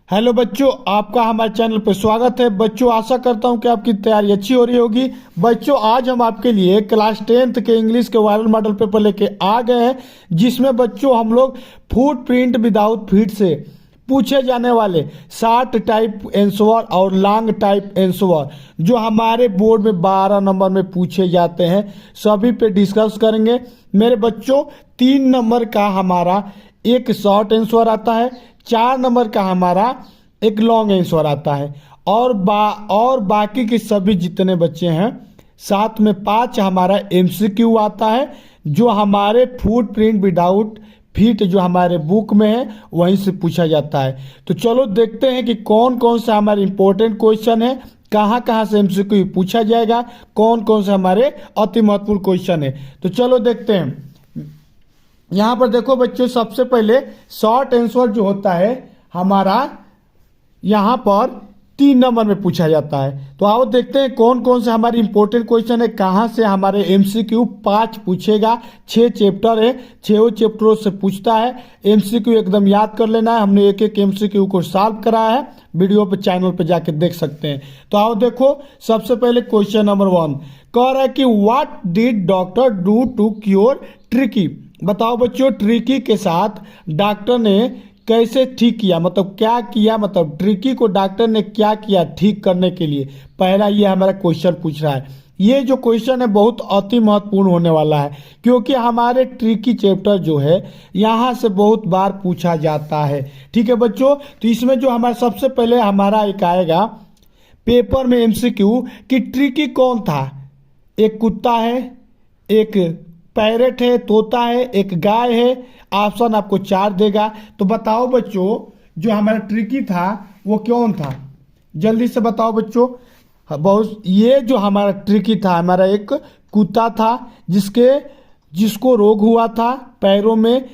Hello बच्चों, आपका हमारे चैनल पर स्वागत है। बच्चों, आशा करता हूं कि आपकी तैयारी अच्छी हो रही होगी। बच्चों, आज हम आपके लिए क्लास 10th के इंग्लिश के वायरल मॉडल पेपर लेके आ गए हैं, जिसमें बच्चों हम लोग फुटप्रिंट विदाउट फीट से पूछे जाने वाले शॉर्ट टाइप आंसर और लॉन्ग टाइप आंसर जो हमारे बोर्ड में 12 नंबर में पूछे जाते हैं, सभी पे डिस्कस करेंगे। मेरे बच्चों, 3 नंबर का हमारा एक शॉर्ट आंसर आता है, 4 नंबर का हमारा एक लॉन्ग आंसर आता है और बाकी के सभी जितने बच्चे हैं, साथ में 5 हमारा एमसीक्यू आता है जो हमारे फुटप्रिंट विदाउट फीट जो हमारे बुक में है वहीं से पूछा जाता है। तो चलो देखते हैं कि कौन कौन से हमारे इंपॉर्टेंट क्वेश्चन है, कहाँ कहाँ से एमसीक्यू पूछा जाएगा, कौन कौन से हमारे अति महत्वपूर्ण क्वेश्चन है। तो चलो देखते हैं। यहाँ पर देखो बच्चों, सबसे पहले शॉर्ट आंसर जो होता है हमारा यहाँ पर 3 नंबर में पूछा जाता है। तो आओ देखते हैं कौन कौन से हमारे इंपॉर्टेंट क्वेश्चन है, कहाँ से हमारे एमसीक्यू 5 पूछेगा। 6 चैप्टर है, 6 चैप्टरों से पूछता है। एमसीक्यू एकदम याद कर लेना है, हमने एक एक एमसीक्यू को सॉल्व कराया है, वीडियो पे चैनल पे जाके देख सकते हैं। तो आओ देखो, सबसे पहले क्वेश्चन नंबर 1 कह रहा है कि what did doctor do to cure tricky. बताओ बच्चों, ट्रिकी के साथ डॉक्टर ने कैसे ठीक किया, मतलब क्या किया, मतलब ट्रिकी को डॉक्टर ने क्या किया ठीक करने के लिए। पहला ये हमारा क्वेश्चन पूछ रहा है। ये जो क्वेश्चन है बहुत अति महत्वपूर्ण होने वाला है, क्योंकि हमारे ट्रिकी चैप्टर जो है यहाँ से बहुत बार पूछा जाता है। ठीक है बच्चों, तो इसमें जो हमारा सबसे पहले हमारा एक आएगा पेपर में एमसीक्यू कि ट्रिकी कौन था। एक कुत्ता है, एक पैरेट है, तोता है, एक गाय है। ऑप्शन आपको 4 देगा। तो बताओ बच्चों, जो हमारा ट्रिकी था वो कौन था, जल्दी से बताओ बच्चों। बहुत ये जो हमारा ट्रिकी था, हमारा एक कुत्ता था जिसको रोग हुआ था पैरों में,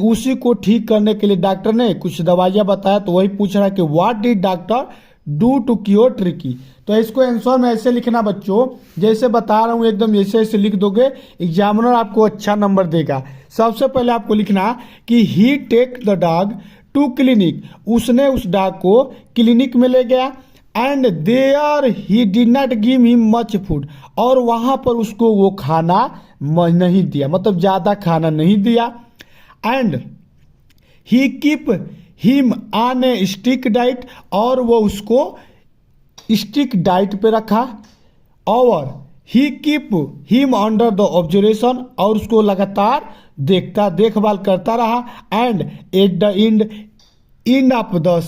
उसी को ठीक करने के लिए डॉक्टर ने कुछ दवाइयाँ बताया। तो वही पूछ रहा है कि what did doctor do to cure tricky. तो इसको आंसर में ऐसे लिखना बच्चों, जैसे बता रहा हूँ एकदम ऐसे ऐसे लिख दोगे, एग्जामिनर आपको अच्छा नंबर देगा। सबसे पहले आपको लिखना कि he take the dog to clinic, उसने उस डॉग को क्लिनिक में ले गया। And there he did not give him much food, और वहाँ पर उसको वो खाना नहीं दिया, मतलब ज़्यादा खाना नहीं दिया। And he keep him on a strict diet, और वो उसको स्टिक डाइट पे रखा। और he keep him under the observation, और उसको लगातार देखभाल करता रहा। And at the end of the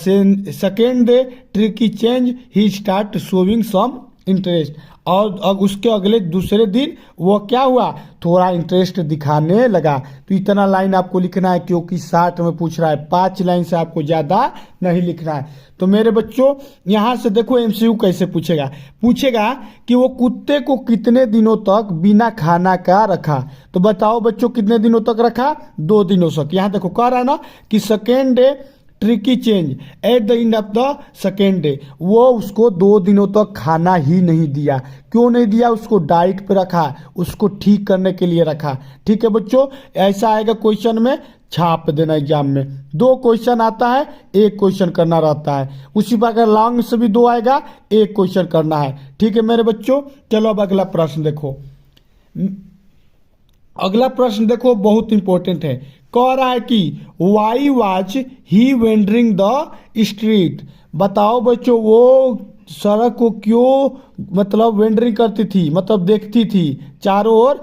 second day Tricki change he start showing some interest, और अब उसके अगले दूसरे दिन वो क्या हुआ, थोड़ा इंटरेस्ट दिखाने लगा। तो इतना लाइन आपको लिखना है, क्योंकि 60 में पूछ रहा है, 5 लाइन से आपको ज़्यादा नहीं लिखना है। तो मेरे बच्चों, यहाँ से देखो एमसीक्यू कैसे पूछेगा कि वो कुत्ते को कितने दिनों तक बिना खाना का रखा। तो बताओ बच्चों, कितने दिनों तक रखा, 2 दिनों तक। यहाँ देखो कह रहा है ना कि second day Tricki change at the end of the second day, वो उसको 2 दिनों तक खाना ही नहीं दिया। क्यों नहीं दिया, उसको डाइट पे रखा, उसको ठीक करने के लिए रखा। ठीक है बच्चों, ऐसा आएगा क्वेश्चन में, छाप देना एग्जाम में। 2 क्वेश्चन आता है, 1 क्वेश्चन करना रहता है। उसी पर अगर लॉन्ग से भी 2 आएगा, 1 क्वेश्चन करना है। ठीक है मेरे बच्चों, चलो अब अगला प्रश्न देखो। अगला प्रश्न देखो, बहुत इंपॉर्टेंट है। कह रहा है कि why was he wandering the street. बताओ बच्चों, वो सड़क को क्यों मतलब वेंडरिंग करती थी, मतलब देखती थी चारों ओर,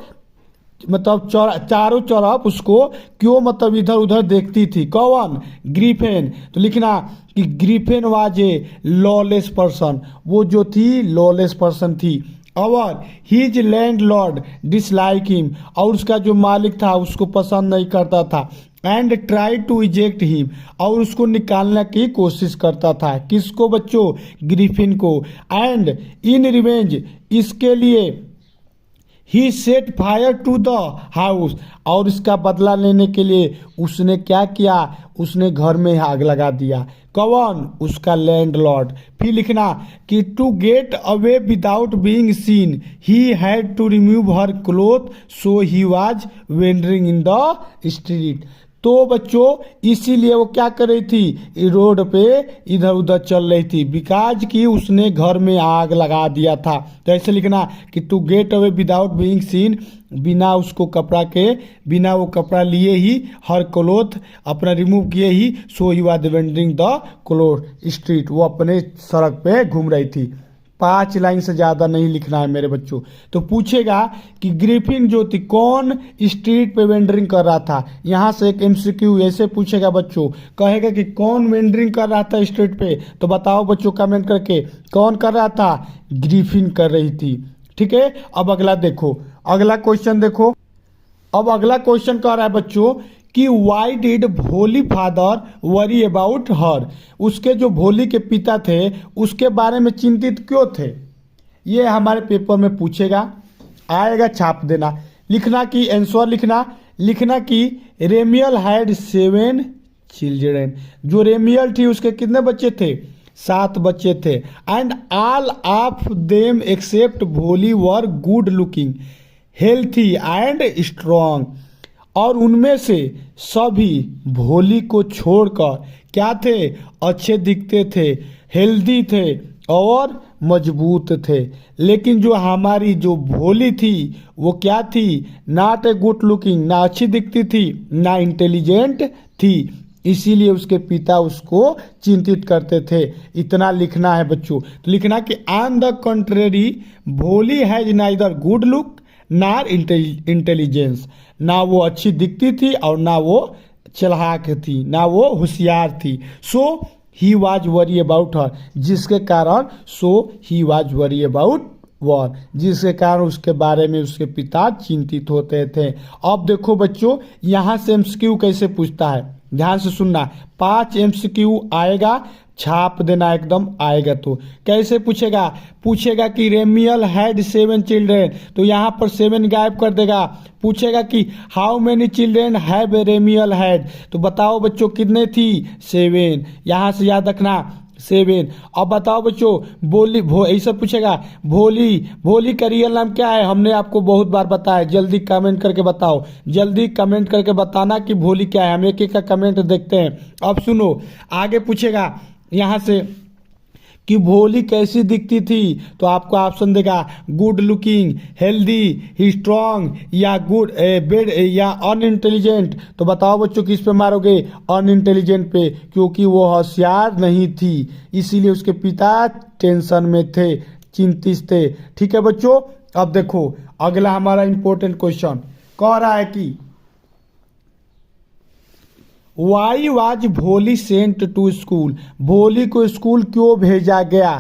मतलब चारों तरफ उसको क्यों मतलब इधर उधर देखती थी। कौन, ग्रिफिन। तो लिखना कि Griffin was a lawless person, वो जो थी लॉलेस पर्सन थी। और हिज लैंडलॉर्ड डिसलाइक हिम, और उसका जो मालिक था उसको पसंद नहीं करता था। And try to eject him, और उसको निकालने की कोशिश करता था। किसको बच्चों, ग्रिफिन को। एंड इन रिवेंज, इसके लिए he set fire to the house, और इसका बदला लेने के लिए उसने क्या किया, उसने घर में आग लगा दिया। कौन, उसका लैंडलॉर्ड। फिर लिखना कि to get away without being seen he had to remove her cloth so he was wandering in the street. तो बच्चों इसीलिए वो क्या कर रही थी, रोड पे इधर उधर चल रही थी, बिकॉज कि उसने घर में आग लगा दिया था। तो ऐसे लिखना कि to get away without being seen, बिना उसको कपड़ा के, बिना वो कपड़ा लिए ही, हर क्लोथ अपना रिमूव किए ही, so he was wandering the cloth street, वो अपने सड़क पे घूम रही थी। 5 लाइन से ज़्यादा नहीं लिखना है मेरे बच्चों। तो पूछेगा कि ग्रिफिन जो थी कौन स्ट्रीट पे वेंडरिंग कर रहा था। यहाँ से एक एमसीक्यू ऐसे पूछेगा बच्चों, कहेगा कि कौन वेंडरिंग कर रहा था स्ट्रीट पे, तो बताओ बच्चों कमेंट करके, कौन कर रहा था, ग्रिफिन कर रही थी। ठीक है, अब अगला देखो, अगला क्वेश्चन देखो। अब अगला क्वेश्चन कह रहा है बच्चों कि वाई डिड भोली फादर वरी अबाउट हर, उसके जो भोली के पिता थे उसके बारे में चिंतित क्यों थे। ये हमारे पेपर में पूछेगा, आएगा छाप देना, लिखना कि आंसर लिखना कि रेमियल हैड 7 चिल्ड्रेन, जो रेमियल थी उसके कितने बच्चे थे, 7 बच्चे थे। And all of them except Bholi were good looking, healthy and strong, और उनमें से सभी भोली को छोड़कर क्या थे, अच्छे दिखते थे, हेल्दी थे और मजबूत थे। लेकिन जो हमारी जो भोली थी वो क्या थी, नॉट ए गुड लुकिंग, ना अच्छी दिखती थी ना इंटेलिजेंट थी, इसीलिए उसके पिता उसको चिंतित करते थे। इतना लिखना है बच्चों। तो लिखना कि ऑन द कंट्रेरी भोली हैज नाइदर गुड लुक नार इंटेलिजेंस, ना वो अच्छी दिखती थी और ना वो चालाक थी, ना वो होशियार थी। So he was worry about her, जिसके कारण so he was worry about war, जिसके कारण उसके बारे में उसके पिता चिंतित होते थे। अब देखो बच्चों यहाँ से एमसीक्यू कैसे पूछता है, ध्यान से सुनना। 5 एमसीक्यू आएगा, छाप देना एकदम आएगा। तो कैसे पूछेगा कि रेमियल हैड 7 चिल्ड्रेन, तो यहाँ पर 7 गायब कर देगा। पूछेगा कि हाउ मेनी चिल्ड्रेन हैव रेमियल हैड, तो बताओ बच्चों कितने थी, 7, यहाँ से याद रखना 7। अब बताओ बच्चों बोली ऐसा पूछेगा भोली का रियल नाम क्या है, हमने आपको बहुत बार बताया, जल्दी कमेंट करके बताओ, जल्दी कमेंट करके बताना कि भोली क्या है, हम एक एक का कमेंट देखते हैं। अब सुनो आगे पूछेगा यहाँ से कि भोली कैसी दिखती थी, तो आपको ऑप्शन देगा गुड लुकिंग, हेल्दी, स्ट्रॉन्ग या गुड बेड या अनइंटेलिजेंट। तो बताओ बच्चों किस पे मारोगे, अनइंटेलिजेंट पे, क्योंकि वो होशियार नहीं थी, इसीलिए उसके पिता टेंशन में थे, चिंतित थे। ठीक है बच्चों, अब देखो अगला हमारा इंपॉर्टेंट क्वेश्चन कह रहा है कि वाई वाज भोली सेंट टू स्कूल, भोली को स्कूल क्यों भेजा गया।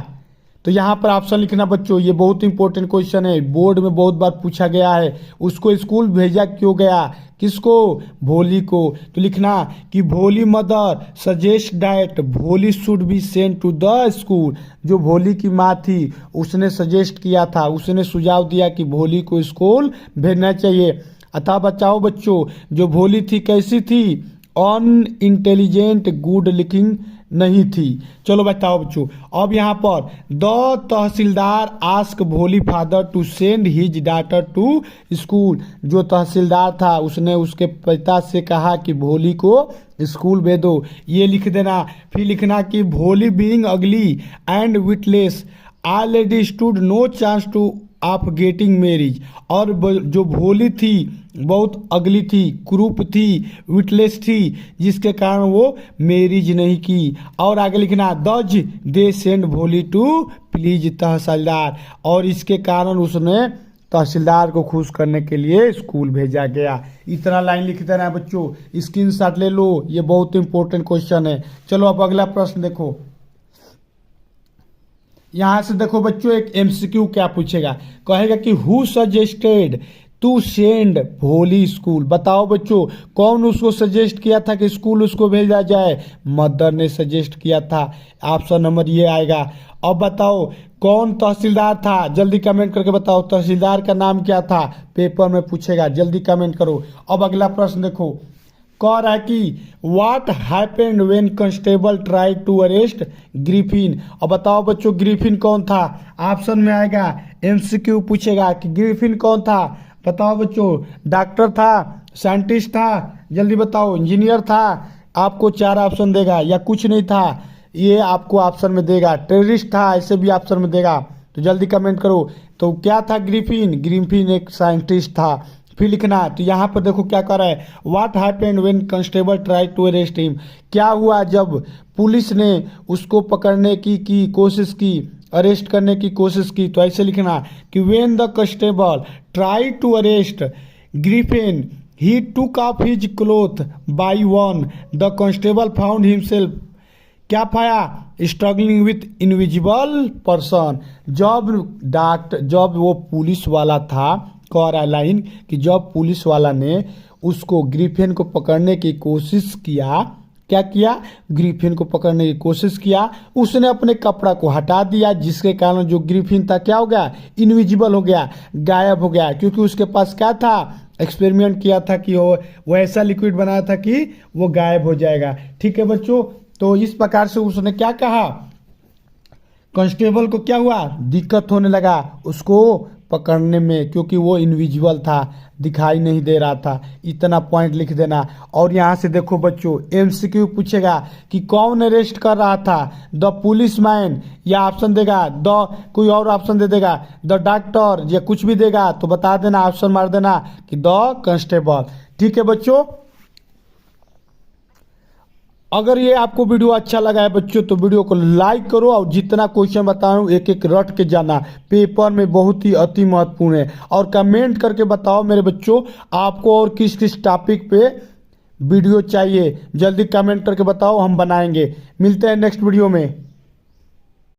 तो यहाँ पर ऑप्शन लिखना बच्चों, ये बहुत इंपॉर्टेंट क्वेश्चन है, बोर्ड में बहुत बार पूछा गया है। उसको स्कूल भेजा क्यों गया, किसको, भोली को। तो लिखना कि Bholi mother suggest that Bholi should be sent to the school, जो भोली की माँ थी उसने सजेस्ट किया था, उसने सुझाव दिया कि भोली को स्कूल भेजना चाहिए। अतः बचाओ बच्चों जो भोली थी कैसी थी, अनइंटेलिजेंट, गुड लुकिंग नहीं थी। चलो बताओ बच्चों, अब यहाँ पर the tehsildar ask Bholi father to send his daughter to school, जो तहसीलदार था उसने उसके पिता से कहा कि भोली को स्कूल भेज दो, ये लिख देना। फिर लिखना कि Bholi being ugly and witless already stood no chance to of getting marriage, और जो भोली थी बहुत अगली थी, क्रूप थी, विटलेस थी, जिसके कारण वो मैरिज नहीं की। और आगे लिखना दज दे सेंड भोली टू प्लीज तहसीलदार, और इसके कारण उसने तहसीलदार को खुश करने के लिए स्कूल भेजा गया। इतना लाइन लिख देना है बच्चों, स्क्रीनशॉट ले लो, ये बहुत इंपॉर्टेंट क्वेश्चन है। चलो अब अगला प्रश्न देखो, यहां से देखो बच्चों एक एमसीक्यू क्या पूछेगा, कहेगा कि हु सजेस्टेड टू सेंड भोली स्कूल, बताओ बच्चों कौन उसको सजेस्ट किया था कि स्कूल उसको भेजा जाए, मदर ने सजेस्ट किया था, ऑप्शन नंबर ये आएगा। अब बताओ कौन तहसीलदार था, जल्दी कमेंट करके बताओ तहसीलदार का नाम क्या था, पेपर में पूछेगा, जल्दी कमेंट करो। अब अगला प्रश्न देखो, कह रहा है कि what happened when constable try to arrest Griffin. अब बताओ बच्चों ग्रिफिन कौन था, ऑप्शन में आएगा, एमसीक्यू पूछेगा कि ग्रिफिन कौन था, बताओ बच्चों डॉक्टर था, साइंटिस्ट था, जल्दी बताओ, इंजीनियर था, आपको 4 ऑप्शन देगा, या कुछ नहीं था, ये आपको ऑप्शन में देगा, टेररिस्ट था, ऐसे भी ऑप्शन में देगा। तो जल्दी कमेंट करो। तो क्या था? ग्रिफिन। ग्रिफिन एक साइंटिस्ट था। फिर लिखना। तो यहाँ पर देखो क्या कर रहा है, what happened when constable try to arrest him. क्या हुआ जब पुलिस ने उसको पकड़ने की कोशिश की, अरेस्ट करने की कोशिश की। तो ऐसे लिखना कि when the constable try to arrest Griffin he took off his cloth by one, the constable found himself, क्या पाया, स्ट्रगलिंग विथ इनविजिबल पर्सन। जब वो पुलिस वाला था, कह रहा लाइन कि जब पुलिस वाला ने उसको ग्रिफिन को पकड़ने की कोशिश किया, क्या किया, ग्रिफिन को पकड़ने की कोशिश किया, उसने अपने कपड़ा को हटा दिया, जिसके कारण जो ग्रिफिन था क्या हो गया, इनविजिबल हो गया, गायब हो गया। क्योंकि उसके पास क्या था, एक्सपेरिमेंट किया था कि वो ऐसा लिक्विड बनाया था कि वो गायब हो जाएगा। ठीक है बच्चों, तो इस प्रकार से उसने क्या कहा, कांस्टेबल को क्या हुआ, दिक्कत होने लगा उसको पकड़ने में, क्योंकि वो इनविजिबल था, दिखाई नहीं दे रहा था। इतना पॉइंट लिख देना। और यहाँ से देखो बच्चों, एमसीक्यू पूछेगा कि कौन अरेस्ट कर रहा था, द पुलिस मैन, या ऑप्शन देगा द, कोई और ऑप्शन दे देगा, द डॉक्टर, या कुछ भी देगा तो बता देना, ऑप्शन मार देना कि द कांस्टेबल। ठीक है बच्चों, अगर ये आपको वीडियो अच्छा लगा है बच्चों तो वीडियो को लाइक करो, और जितना क्वेश्चन बताऊं एक एक रट के जाना, पेपर में बहुत ही अति महत्वपूर्ण है। और कमेंट करके बताओ मेरे बच्चों आपको और किस किस टॉपिक पे वीडियो चाहिए, जल्दी कमेंट करके बताओ, हम बनाएंगे। मिलते हैं नेक्स्ट वीडियो में।